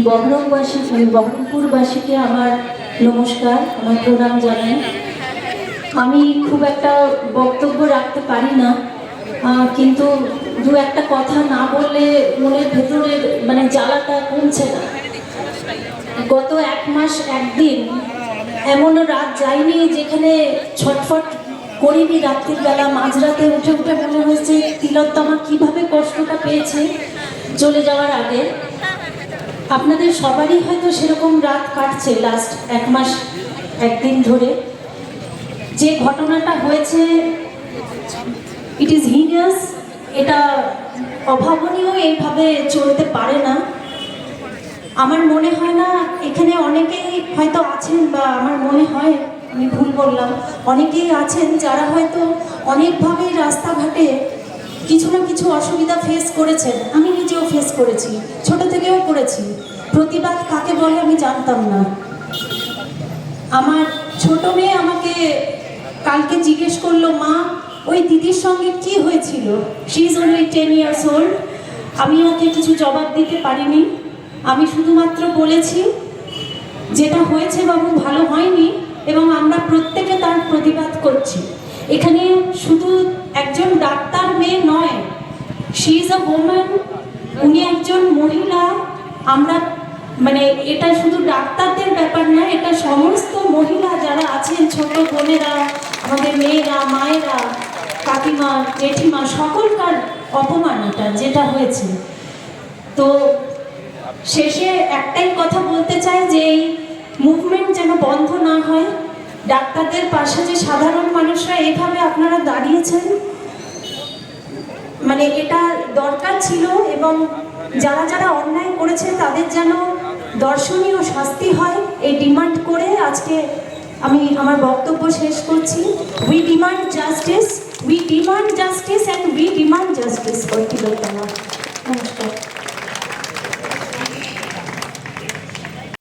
বহরমপুরবাসীকে আমার নমস্কার, আমার প্রণাম জানাই। আমি খুব একটা বক্তব্য রাখতে পারি না, কিন্তু দু একটা কথা না বললে মনের ভেতরে জ্বালাটা কমছে না। গত 1 মাস 1 দিন এমনও রাত যায়নি যেখানে ছটফট করিনি। রাত্রির বেলা মাঝরাতে উঠে উঠে মনে হয়েছে তিলোত্তমা কিভাবে কষ্টটা পেয়েছে চলে যাওয়ার আগে। আপনাদের সবারই হয়তো সেরকম রাত কাটছে লাস্ট 1 মাস 1 দিন ধরে। যে ঘটনাটা হয়েছে ইট ইজ হিনিয়াস, এটা অভাবনীয়, এইভাবে চলতে পারে না। আমার মনে হয় না এখানে অনেকেই হয়তো আছেন, বা আমার মনে হয় আমি ভুল বললাম, অনেকেই আছেন যারা হয়তো অনেকভাবেই রাস্তাঘাটে কিছু না কিছু অসুবিধা ফেস করেছেন। আমি নিজেও ফেস করেছি, ছোট থেকেও করেছি। প্রতিবাদ কাকে বলে আমি জানতাম না। আমার ছোট মেয়ে আমাকে কালকে জিজ্ঞেস করলো, মা ওই দিদির সঙ্গে কি হয়েছিল? She is only 10 years old। আমি ওকে কিছু জবাব দিতে পারিনি। আমি শুধুমাত্র বলেছি যেটা হয়েছে বাবু ভালো হয়নি, এবং আমরা প্রত্যেকে তার প্রতিবাদ করছি। এখানে শুধু একজন ডাক্তার মেয়ে নয়, শি ইজ আ ওম্যান, উনি একজন মহিলা। আমরা এটা শুধু ডাক্তারদের ব্যাপার না, এটা সমস্ত মহিলা যারা আছেন, ছোট বোনেরা, আমাদের মেয়েরা, মায়েরা, কাকিমা, জেঠিমা, সকলকার অপমান এটা যেটা হয়েছে। তো শেষে একটাই কথা বলতে চাই যে এই মুভমেন্ট যেন বন্ধ না হয়। ডাক্তারদের পাশে যে সাধারণ মানুষরা এইভাবে আপনারা দাঁড়িয়েছেন, এটা দরকার ছিল, এবং যারা যারা অন্যায় করেছে তাদের যেন দর্শনীয় শাস্তি হয়, এই ডিমান্ড করে আজকে আমি আমার বক্তব্য শেষ করছি। We demand justice, we demand justice, and we demand justice for Tilottama.